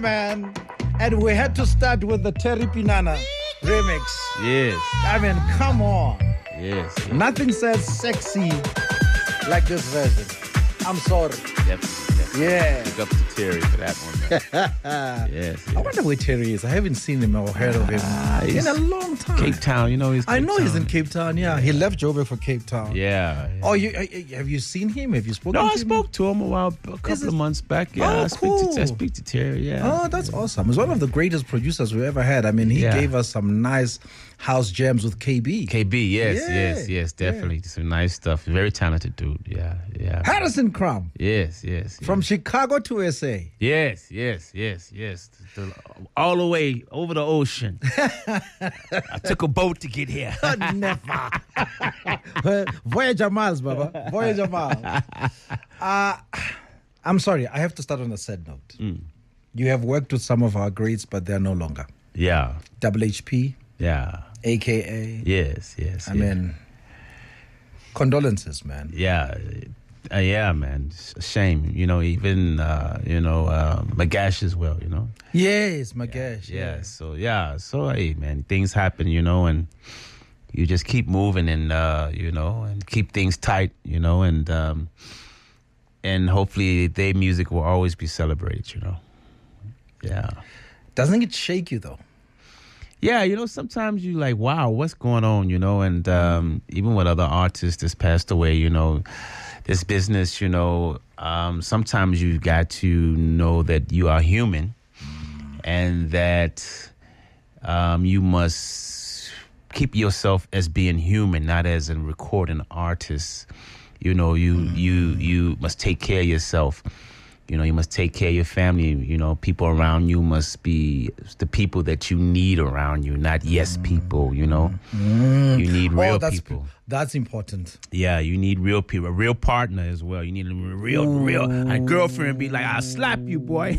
man. And we had to start with the Terry Pinana remix. Yes. I mean, come on. Yes. Nothing says sexy like this version. I'm sorry. Definitely. Yeah. Big up to Terry for that one, man. yes. I wonder where Terry is. I haven't seen him or heard of him in a long time. Cape Town, you know he's I know he's in Cape Town, yeah. He left Joburg for Cape Town. Yeah. Oh, have you seen him? Have you spoken to him? No, I spoke to him a couple of months back. Yeah, cool. I speak to Terry, yeah. Oh, that's awesome. He's one of the greatest producers we ever had. I mean, he gave us some nice house jams with KB. KB, yes, definitely. Some nice stuff. Very talented dude, yeah. Harrison Crump. Yes. From Chicago to SA. Yes. All the way over the ocean. I took a boat to get here. Never. Voyager Miles, Baba. Voyager Miles. I'm sorry, I have to start on a sad note. You have worked with some of our greats, but they're no longer. Yeah. Double HP. Yeah. AKA. Yes. I mean, condolences, man. Yeah. Man. It's a shame. You know, even, Magash as well, you know. Yes, Magash. Yeah. So, hey, man, things happen, you know, and you just keep moving and, and keep things tight, you know, and hopefully their music will always be celebrated, you know. Yeah. Doesn't it shake you, though? Yeah, you know, sometimes you like, wow, what's going on, you know, and even with other artists that's passed away, you know, this business, you know, sometimes you got to know that you are human and that you must keep yourself as being human, not as a recording artist. You know, you must take care of yourself. You know, you must take care of your family. You know, people around you must be the people that you need around you, not yes people, you know. You need real people. That's important. Yeah, you need real people, a real partner as well. You need a real a girlfriend be like, I'll slap you, boy.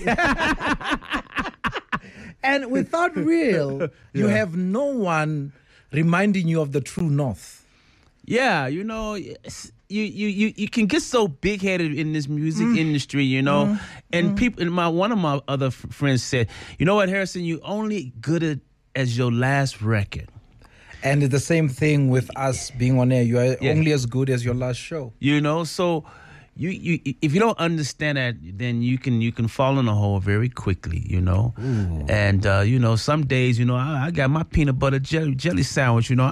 And without real, you have no one reminding you of the true north. Yeah, you know, you can get so big-headed in this music industry, you know. And people, and one of my other friends said, you know what, Harrison, you only good as your last record. And it's the same thing with us being on air. You are only as good as your last show. You know, so you if you don't understand that, then you can fall in a hole very quickly, you know. Ooh. And you know, some days, you know, I got my peanut butter jelly sandwich, you know.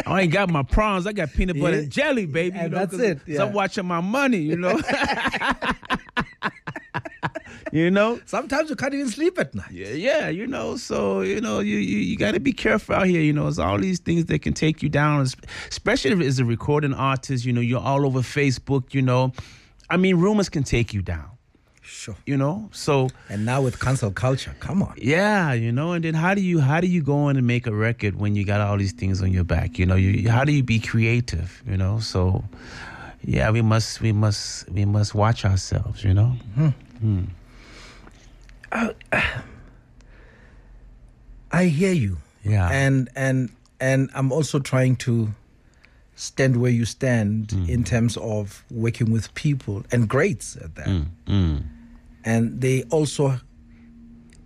I ain't got my prawns, I got peanut butter and jelly, baby. And you know, that's it. Yeah. I'm watching my money, you know. You know, sometimes you can't even sleep at night. Yeah, you know. So you know, you got to be careful out here. You know, it's all these things that can take you down, especially if it's a recording artist. You know, you're all over Facebook. You know, I mean, rumors can take you down. Sure. You know, so and now with cancel culture, come on. Yeah, you know, and then how do you go in and make a record when you got all these things on your back? You know, how do you be creative? You know, so yeah, we must watch ourselves. You know. I hear you. Yeah. And I'm also trying to stand where you stand in terms of working with people and greats at that. And they also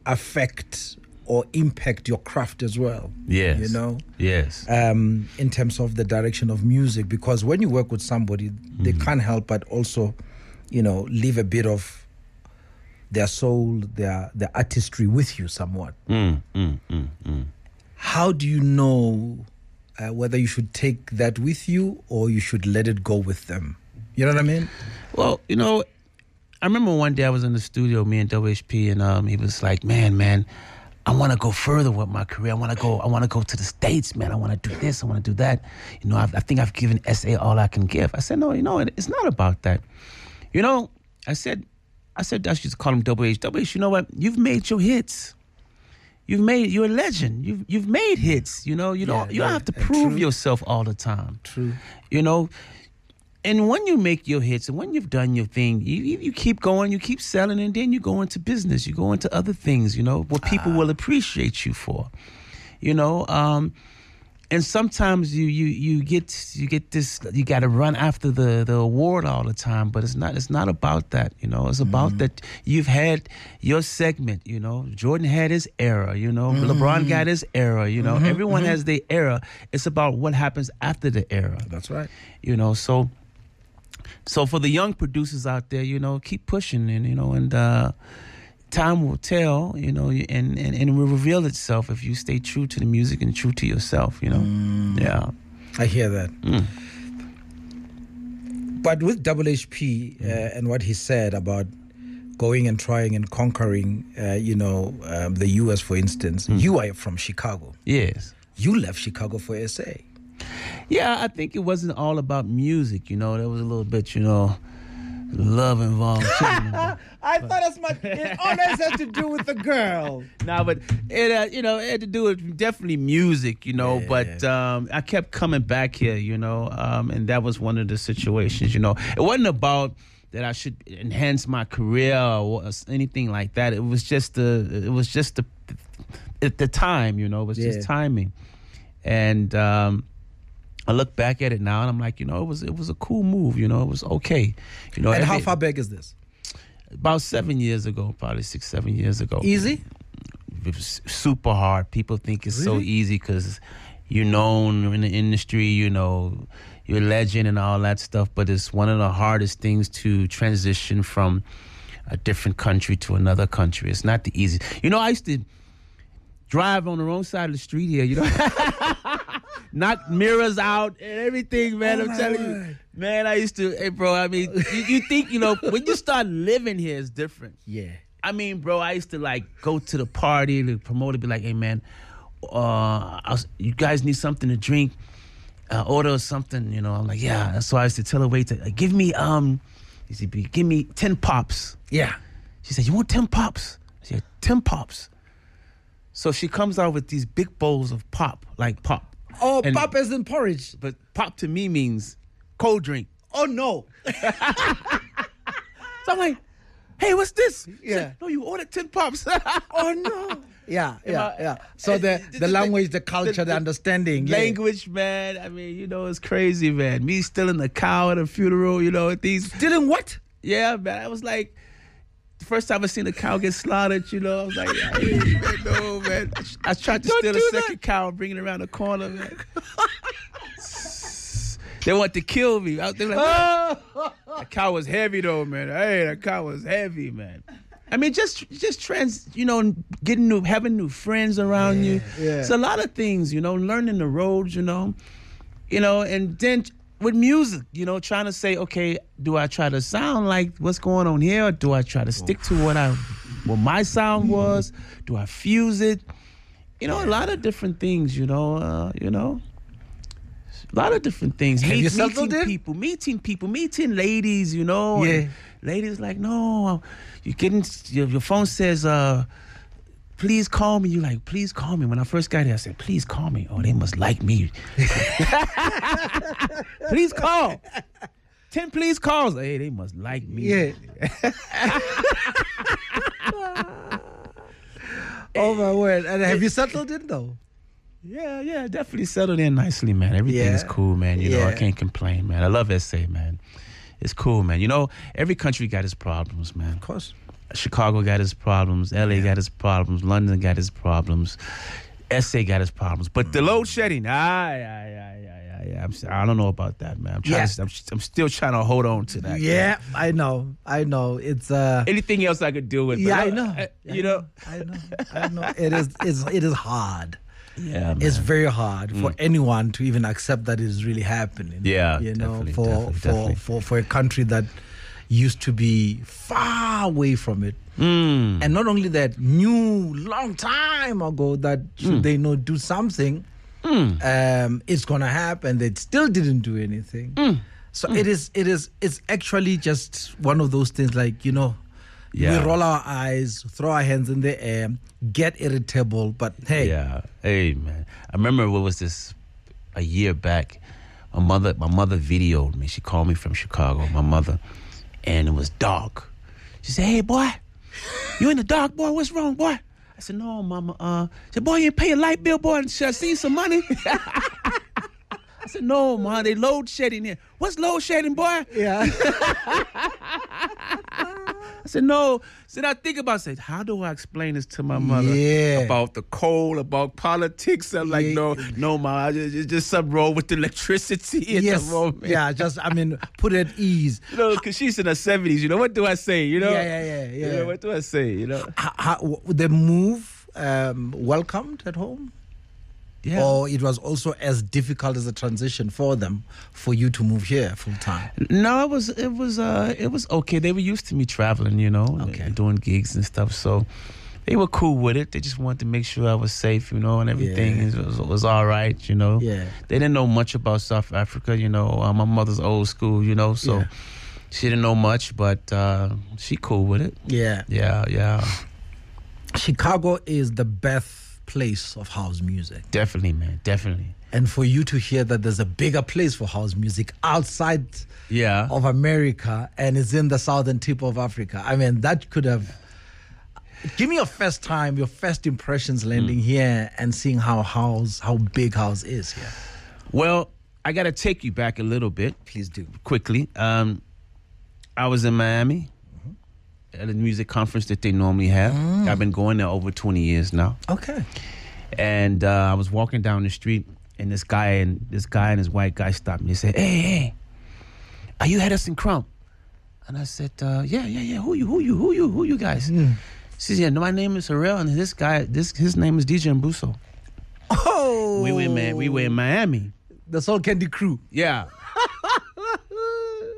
affect or impact your craft as well. Yes. You know? Yes. In terms of the direction of music, because when you work with somebody, they can't help but also, you know, leave a bit of their soul, their artistry with you somewhat. How do you know whether you should take that with you or you should let it go with them? You know what I mean? Well, you know, I remember one day I was in the studio, me and WHP, and he was like, man, I want to go further with my career. I want to go to the States, man. I want to do this. I want to do that. You know, I think I've given SA all I can give. I said, no, you know, it's not about that. You know, I said, I used to call him WH. WH, you know what? You've made your hits. You're a legend. You've made hits. You know, you don't have to prove yourself all the time. True. You know, and when you make your hits and when you've done your thing, you keep going, you keep selling, and then you go into business. You go into other things. You know, what people will appreciate you for. You know, And sometimes you get this, you got to run after the award all the time, but it's not about that, you know. It's about that you've had your segment, you know. Jordan had his era, you know. LeBron got his era, you know. Everyone has their era. It's about what happens after the era. That's right. You know, so for the young producers out there, you know, keep pushing, and you know, and time will tell, you know, and it will reveal itself if you stay true to the music and true to yourself, you know. Yeah. I hear that. But with Double HP and what he said about going and trying and conquering, you know, the U.S., for instance, you are from Chicago. Yes. You left Chicago for SA. Yeah, I think it wasn't all about music, you know. There was a little bit, you know, love involved. I thought as much. It always had to do with the girl. No, but it, you know, it had to do with definitely music, you know. Yeah. But I kept coming back here, you know, and that was one of the situations, you know. It wasn't about that I should enhance my career or anything like that. It was just the time, you know. It was just timing, and I look back at it now and I'm like, you know, it was a cool move, you know. It was okay, you know. And how far back is this? About 7 years ago, probably 6-7 years ago. Easy? It was super hard. People think it's so Really? easy because you're known in the industry, you know, you're a legend and all that stuff. But it's one of the hardest things to transition from a different country to another country. It's not the easy. You know, I used to drive on the wrong side of the street here, you know. Knock mirrors out and everything, man. I'm telling you. Man, I used to, hey, bro, I mean, you think, you know, when you start living here, it's different. Yeah. I mean, bro, I used to, like, go to the party, the promoter be like, hey, man, you guys need something to drink, order something, you know. I'm like, yeah. So I used to tell her waiter, like, give me 10 pops. Yeah. She said, you want 10 pops? I said, 10 pops. So she comes out with these big bowls of pop, like pop. Oh, and pop as in porridge. But pop to me means cold drink. Oh, no. So I'm like, hey, what's this? Yeah. Said, no, you ordered 10 pops. Oh, no. Yeah. So the language, the culture, the understanding. Language, man. I mean, you know, it's crazy, man. Me stealing a cow at a funeral, you know, these. Stealing what? Yeah, man. I was like, the first time I seen a cow get slaughtered, you know, I was like, hey, man, no, man. I tried to steal a second cow and bring it around the corner, man. They want to kill me. They were like, that cow was heavy, though, man. Hey, that cow was heavy, man. I mean, just you know, having new friends around you. Yeah. It's a lot of things, you know, learning the roads, you know, and then with music, you know, trying to say, okay, do I try to sound like what's going on here, or do I try to stick to what my sound was? Do I fuse it? You know, a lot of different things, you know, a lot of different things. Meeting people, meeting ladies, you know. Yeah. Ladies like, no, you getting your phone says, please call me. You like, please call me. When I first got here, I said, please call me. Oh, they must like me. Please call. 10 please calls. Hey, they must like me. Yeah. Oh, my word. And have you settled in, though? Yeah, definitely settled in nicely, man. Everything is cool, man. You know, I can't complain, man. I love SA, man. It's cool, man. You know, every country got its problems, man. Of course. Chicago got its problems. LA got its problems. London got its problems. SA got its problems. But the load shedding, I don't know about that, man. I'm still trying to hold on to that. Yeah, man. I know. It's anything else I could do with. Yeah, I know. You know. I know. It is hard. Yeah, man. It's very hard for anyone to even accept that it is really happening. Yeah, you know, definitely. for a country that used to be far away from it, and not only that, knew long time ago that should they not do something, it's gonna happen. They still didn't do anything. So it's actually just one of those things, like, you know. Yeah. We roll our eyes, throw our hands in the air, get irritable, but hey. Yeah. Hey, man. I remember what was this a year back. My mother videoed me. She called me from Chicago, my mother, and it was dark. She said, hey, boy, you in the dark, boy? What's wrong, boy? I said, no, mama. She said, boy, you ain't pay a light bill, boy. Should I see some money? said, no, Ma, they load shedding here. What's load shedding, boy? Yeah. I said, no. Said, I think about it. I said, how do I explain this to my mother? Yeah. About the coal, about politics. I'm like, no, Ma, it's just something wrong with the electricity at the moment. Yeah, put it at ease. Because she's in her 70s, what do I say, Yeah. What do I say, How, the move welcomed at home? Yeah. Or it was also as difficult as a transition for them, for you to move here full time? No, it was okay. They were used to me traveling, doing gigs and stuff. So they were cool with it. They just wanted to make sure I was safe, and everything was all right, Yeah. They didn't know much about South Africa, my mother's old school, so she didn't know much, but she cool with it. Yeah. Yeah. Chicago is the birthplace of house music. Definitely, man. Definitely. And for you to hear that there's a bigger place for house music outside of America, and it's in the southern tip of Africa. That could have... Give me your first impressions landing here and seeing how big house is here. Well, I got to take you back a little bit. Please do. Quickly. I was in Miami at a music conference that they normally have. I've been going there over 20 years now. Okay. And I was walking down the street, and this guy and his white guy stopped me. They said, "Hey, are you Hedison Crump?" And I said, "Yeah. Who you guys?" He says, "Yeah, no, my name is Cherryl, and this guy, his name is DJ Mbuso." Oh, we were in Miami. The Soul Candy crew. Yeah.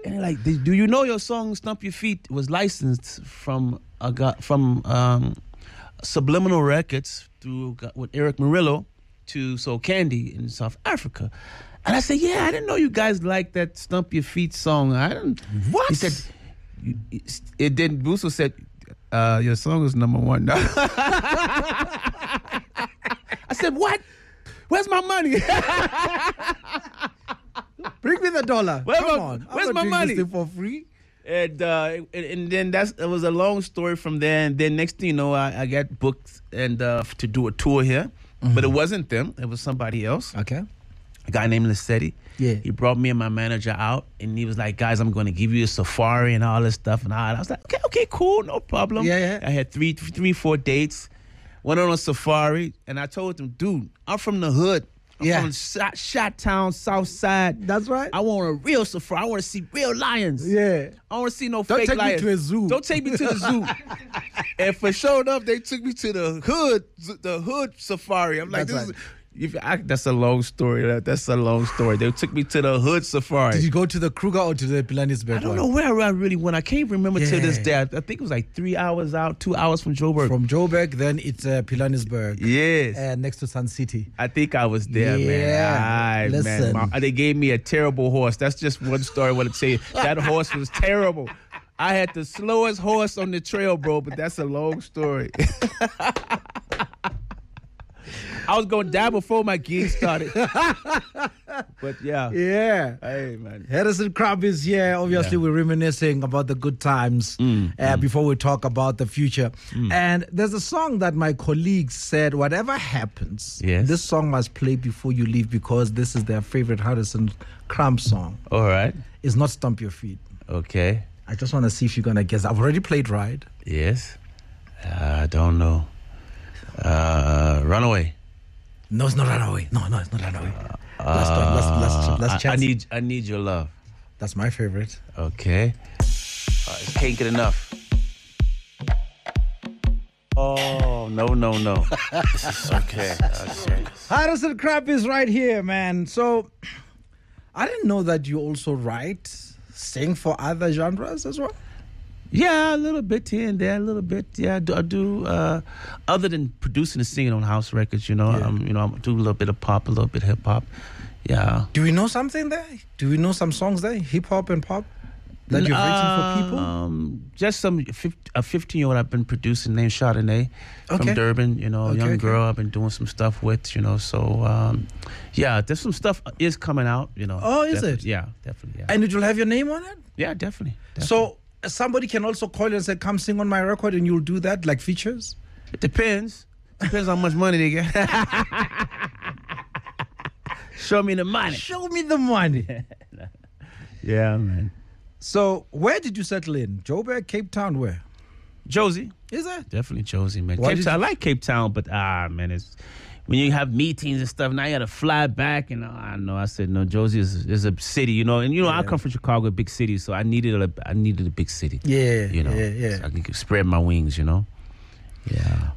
And like, do you know your song "Stump Your Feet" was licensed from Subliminal Records with Eric Murillo to Soul Candy in South Africa? And I said, "Yeah, I didn't know you guys liked that "Stump Your Feet" song. I didn't." What? He said, "It didn't." Buso said, "Your song is number one." I said, "What? Where's my money?" Bring me the dollar. Come on. Where's my money? This thing for free. And then it was a long story from there. And then next thing you know, I got booked and to do a tour here. But it wasn't them. It was somebody else. Okay. A guy named Lissetti. Yeah. He brought me and my manager out, and he was like, "Guys, I'm going to give you a safari and all this stuff." And I was like, okay, cool, no problem. Yeah. I had 4 dates. Went on a safari, and I told him, "Dude, I'm from the hood. I'm from Shot Town, South Side. That's right. I want a real safari. I want to see real lions. Yeah. I want to see no Don't fake take lions. me to a zoo. Don't take me to the zoo." And for sure enough, they took me to the hood safari. I'm like, that's a long story. That's a long story. They took me to the hood safari. Did you go to the Kruger or to the Pilanesberg? I don't know where I really went. I can't remember to this day. I think it was like 3 hours out, 2 hours from Joburg. From Joburg, then it's Pilanesberg. Yes. Next to Sun City. I think I was there, man. Listen. Man. They gave me a terrible horse. That's just one story I want to tell you. That horse was terrible. I had the slowest horse on the trail, bro, but that's a long story. I was going to die before my gig started. But yeah. Yeah. Hey, man. Hedison Crump is here. Obviously, we're reminiscing about the good times before we talk about the future. And there's a song that my colleagues said, whatever happens, this song must play before you leave because this is their favorite Hedison Crump song. All right. It's not Stump Your Feet. Okay. I just want to see if you're going to guess. I've already played Ride. Yes. I don't know. Runaway. No, it's not Runaway. No, it's not Runaway. Let's chat. I need your love. That's my favorite. Okay. Can't get enough. Oh, no. This is okay. Hedison Crump is right here, man. So, I didn't know that you also sing for other genres as well. Yeah, a little bit here and there, a little bit. Yeah, I do. Other than producing and singing on house records, I do a little bit of pop, a little bit hip hop. Yeah. Do we know something there? Do we know some songs there, hip hop and pop, that you've written for people? Just a 15-year-old I've been producing named Chardonnay from Durban. Young girl I've been doing some stuff with. So there's some stuff is coming out. Oh, is it? Yeah, definitely. Yeah. And it will have your name on it? Yeah, definitely. So somebody can also call you and say, "Come sing on my record," and you'll do that, like features? It depends. Depends how much money they get. Show me the money. Show me the money. Yeah, man. So, where did you settle in? Joburg, Cape Town, where? Josie. Is it? Definitely Josie, man. Why Cape did Town, you- I like Cape Town, but man, it's when you have meetings and stuff. Now you got to fly back, and I know. I said no. Josie is a city, you know, and I come from Chicago, a big city, so I needed a big city. Yeah, you know, yeah. so I can spread my wings, you know. Yeah.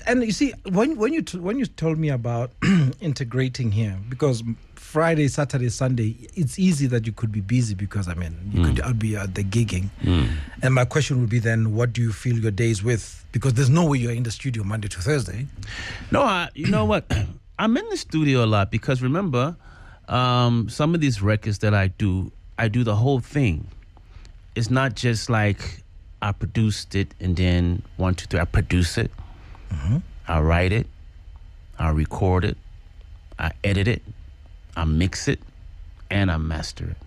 And you see, when you told me about integrating here, because Friday, Saturday, Sunday, it's easy that you could be busy because I'll be at the gigging, and my question would be then, what do you fill your days with? Because there's no way you're in the studio Monday to Thursday. No, you know what? I'm in the studio a lot because remember, some of these records that I do the whole thing. It's not just like I produced it and then 1, 2, 3. I produce it. Mm-hmm. I write it, I record it, I edit it, I mix it, and I master it.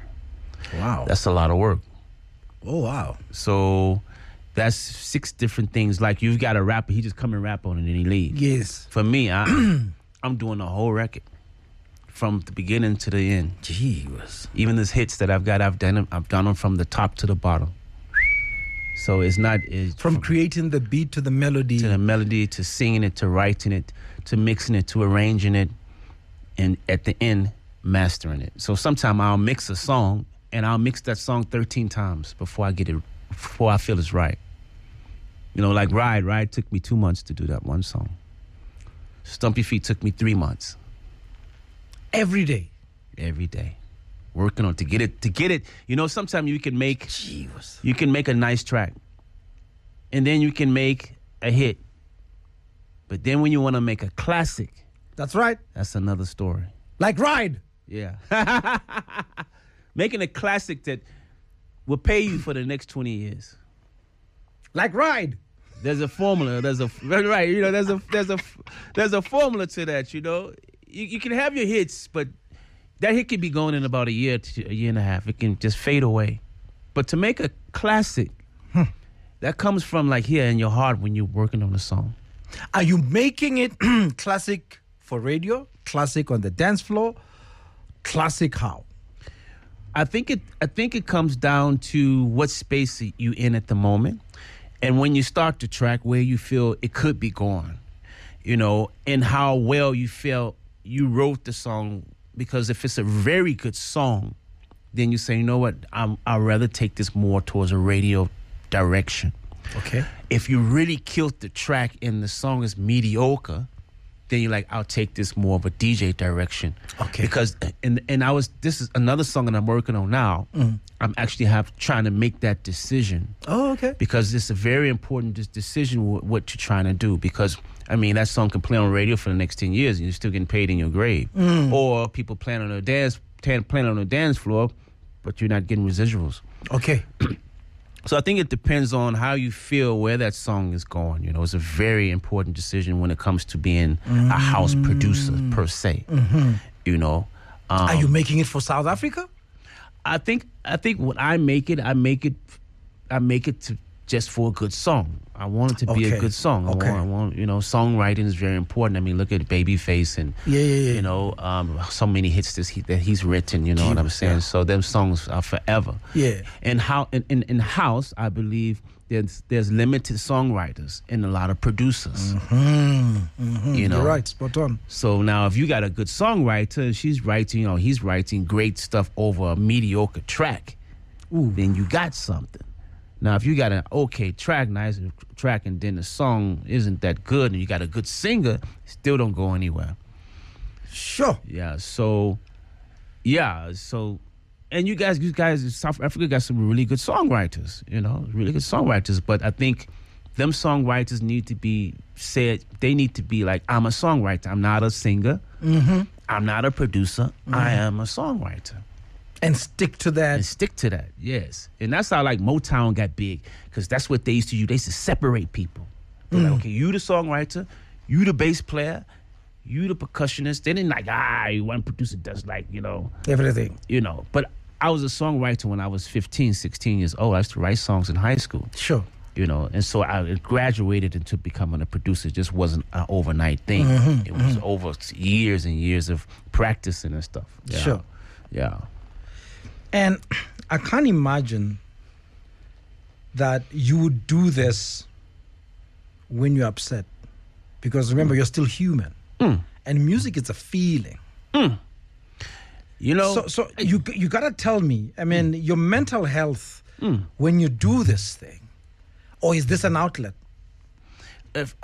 Wow. That's a lot of work. Oh, wow. So that's 6 different things. Like you've got a rapper, he just come and rap on it and he leaves. Yes. For me, I'm doing the whole record from the beginning to the end. Jeez. Even these hits that I've got, I've done them from the top to the bottom. So it's not From creating the beat to the melody. To the melody, to singing it, to writing it, to mixing it, to arranging it, and at the end, mastering it. So sometimes I'll mix a song, and I'll mix that song 13 times before I feel it's right. You know, like Ride took me 2 months to do that one song. Stumpy Feet took me 3 months. Every day. Every day. Working on to get it. You know, sometimes you can make a nice track, and then you can make a hit. But then when you want to make a classic, that's right. That's another story. Like Ride. Yeah. Making a classic that will pay you for the next 20 years. Like Ride. There's a formula. There's a formula to that. You know, you can have your hits, but that hit can be going in about a year to a year and a half. It can just fade away. But to make a classic, that comes from like here in your heart when you're working on a song. Are you making it classic for radio, classic on the dance floor, classic how? I think it comes down to what space you in at the moment, and when you start the track, where you feel it could be going, you know, and how well you feel you wrote the song. Because if it's a very good song, then you say, you know what, I'd rather take this more towards a radio direction. Okay. If you really killed the track and the song is mediocre, then you're like, I'll take this more of a DJ direction. Okay. Because this is another song that I'm working on now. I'm actually trying to make that decision. Oh, okay. Because it's a very important decision what you're trying to do. Because that song can play on radio for the next 10 years and you're still getting paid in your grave. Or people playing on a dance floor, but you're not getting residuals. Okay. So I think it depends on how you feel where that song is going. You know, it's a very important decision when it comes to being a house producer per se. You know, are you making it for South Africa? I think when I make it to just for a good song. I want it to be a good song. I want songwriting is very important. Look at Babyface and you know, so many hits that he's written. You know what I'm saying? Yeah. So them songs are forever. Yeah. And how in house, I believe there's limited songwriters and a lot of producers. You know, you're right, spot on. So now, if you got a good songwriter, he's writing great stuff over a mediocre track. Then you got something. Now, if you got an okay track, nice track, and then the song isn't that good, and you got a good singer, still don't go anywhere. Sure. Yeah. So, and you guys in South Africa got some really good songwriters. You know, really good songwriters. But I think them songwriters need to be said. They need to be like, I'm a songwriter. I'm not a singer. I'm not a producer. I am a songwriter. And stick to that. Yes. And that's how, like, Motown got big, because that's what they used to do. They used to separate people. They're like, okay, you the songwriter, you the bass player, you the percussionist. They didn't like, one producer does, like, you know. Everything. You know. But I was a songwriter when I was 15, 16 years old. I used to write songs in high school. Sure. you know. And so I graduated into becoming a producer. It just wasn't an overnight thing. It was over years and years of practicing and stuff. Yeah. Sure. Yeah. And I can't imagine that you would do this when you're upset. Because remember, you're still human. And music is a feeling. You know. So you got to tell me, I mean, your mental health when you do this thing, or is this an outlet?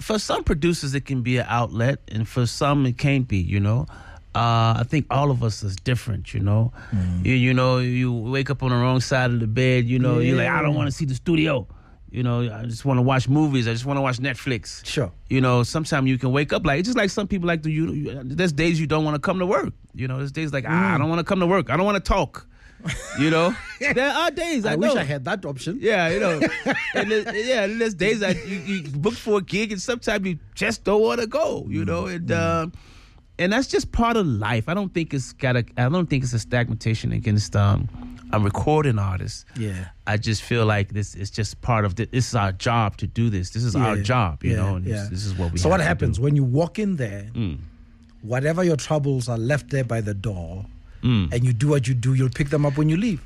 For some producers, it can be an outlet, and for some, it can't be, you know. I think all of us is different, you know. You know, you wake up on the wrong side of the bed, you know, you're like, I don't want to see the studio. You know, I just want to watch movies. I just want to watch Netflix. Sure. You know, sometimes you can wake up like, it's just like some people like there's days you don't want to come to work. You know, there's days like, I don't want to come to work. I don't want to talk. You know, there are days I wish I had that option. Yeah, you know, and there's days that you book for a gig and sometimes you just don't want to go. You know, and that's just part of life. I don't think it's a stagnation against a recording artist. Yeah, I just feel like this is just part of this is our job to do this. This is our job, you know. And this is what we. So have what happens when you walk in there? Whatever your troubles are left there by the door, and you do what you do. You'll pick them up when you leave.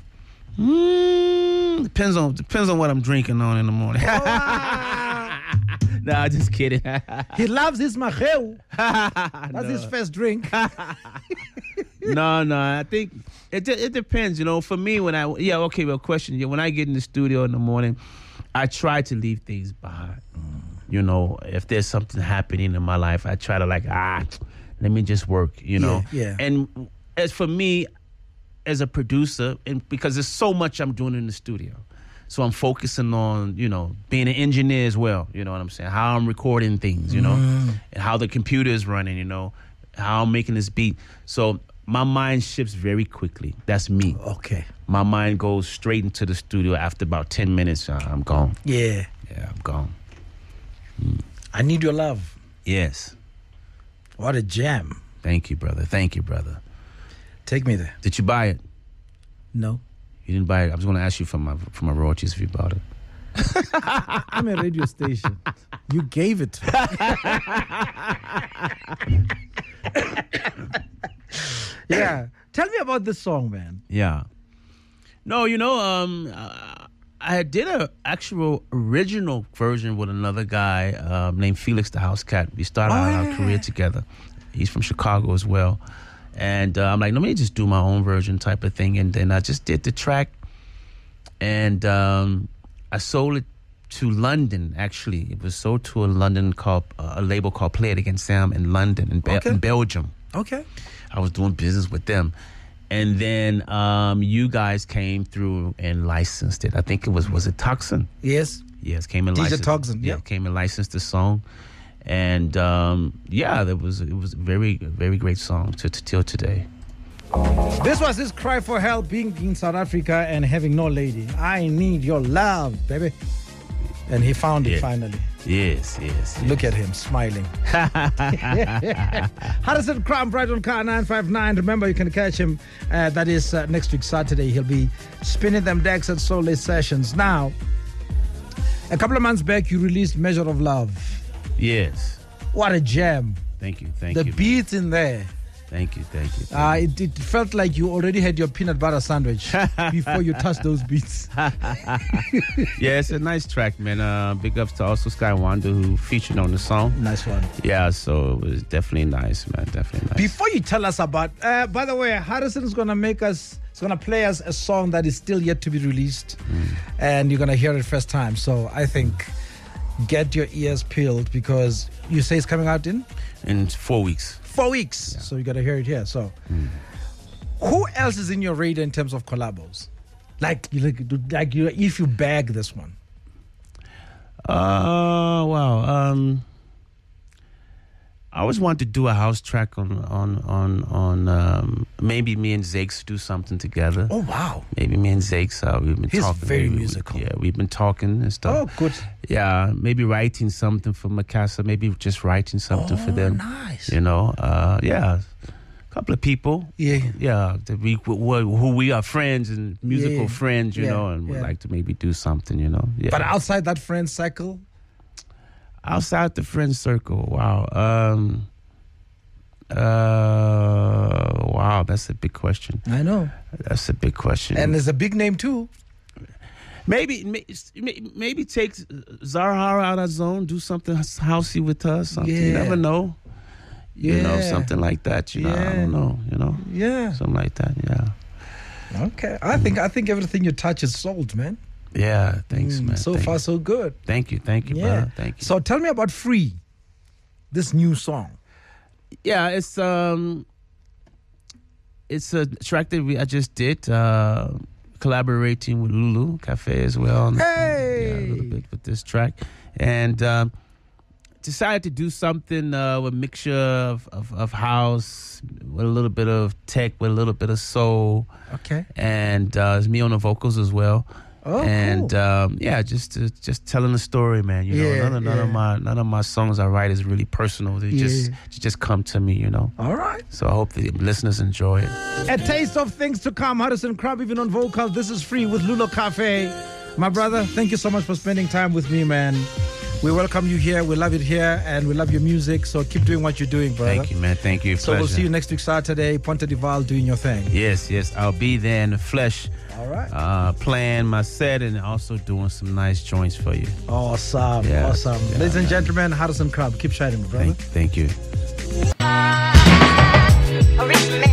Depends on what I'm drinking on in the morning. Nah, just kidding. He loves his Mojapelo. That's his first drink. No, I think it depends. You know, for me, when question. Yeah, when I get in the studio in the morning, I try to leave things behind. You know, if there's something happening in my life, I try to let me just work. You know, yeah. And as for me, as a producer, and because there's so much I'm doing in the studio. So I'm focusing on, you know, being an engineer as well, you know what I'm saying? How I'm recording things, you know, and how the computer is running, you know, how I'm making this beat. So my mind shifts very quickly. That's me. Okay. My mind goes straight into the studio after about 10 minutes. I'm gone. Yeah. Yeah, I'm gone. I Need Your Love. Yes. What a jam. Thank you, brother. Take me there. Did you buy it? No. You didn't buy it? I was going to ask you for my royalties if you bought it. I'm a radio station. You gave it. Yeah. Tell me about this song, man. Yeah. No, you know, I did an actual original version with another guy named Felix the House Cat. We started our career together. He's from Chicago as well. And I'm like, let me just do my own version type of thing. And then I just did the track. And I sold it to London, actually. It was sold to a label called Play It Again Sam in London, in Belgium. Okay. I was doing business with them. And then you guys came through and licensed it. I think was it Toxin? Yes. Yes, came and DJ licensed. Toxin, yeah. Came and licensed the song. And it was a very, very great song till today. This was his cry for help, being in South Africa and having no lady. I need your love, baby. And he found it finally. Yes. Look at him smiling. Harrison Crump right on car 959. Remember, you can catch him. That is next week Saturday. He'll be spinning them decks at Soul Sessions. Now, a couple of months back, you released Measure of Love. Yes. What a jam. Thank you. The beats in there. Thank you. It felt like you already had your peanut butter sandwich before you touched those beats. Yeah, it's a nice track, man. Big ups to also Sky Wanda, who featured on the song. Nice one. Yeah, so it was definitely nice, man. Definitely nice. Before you tell us about, by the way, Harrison is going to play us a song that is still yet to be released. And you're going to hear it first time. So I think get your ears peeled, because you say it's coming out in 4 weeks. 4 weeks. Yeah. So you got to hear it here. So who else is in your radar in terms of collabos? Like if you bag this one. Wow. I always wanted to do a house track on maybe me and Zakes do something together. Oh wow! Maybe me and Zakes. We've been talking. He's very musical. We've been talking and stuff. Oh, good. Yeah, maybe writing something for Mikasa. Maybe just writing something for them. Nice. You know, yeah. couple of people. Yeah. Yeah, who we are friends and musical friends, you know, and would like to maybe do something, you know. Yeah. But outside that friend circle? Outside the friend circle, wow. Wow, that's a big question. I know. That's a big question. And there's a big name too. Maybe take Zahara out of zone, do something housey with her, something. You never know. You know, something like that. You know, I don't know. You know, something like that. Yeah. Okay, I think everything you touch is sold, man. Yeah, thanks, man. So far, so good. Thank you, brother. Thank you. So tell me about Free, this new song. Yeah, it's a track that I just did, collaborating with Lulu Cafe as well. Hey! A little bit with this track. And decided to do something with a mixture of house, with a little bit of tech, with a little bit of soul. Okay. And it's me on the vocals as well. Oh, and cool. Just telling the story, man. You know, none of my songs I write is really personal. They just come to me, you know. All right. So I hope the listeners enjoy it. A taste of things to come. Hudson Crump, even on vocal. This is Free with Lulu Cafe. My brother, thank you so much for spending time with me, man. We welcome you here. We love it here, and we love your music. So keep doing what you're doing, brother. Thank you, man. Thank you. So we'll see you next week Saturday, Ponte de Val, doing your thing. Yes. I'll be there in the flesh. All right. Playing my set and also doing some nice joints for you. Awesome. Yeah, awesome. yeah, Ladies and gentlemen, Hudson Crump. Keep shining, brother. Thank you. Originally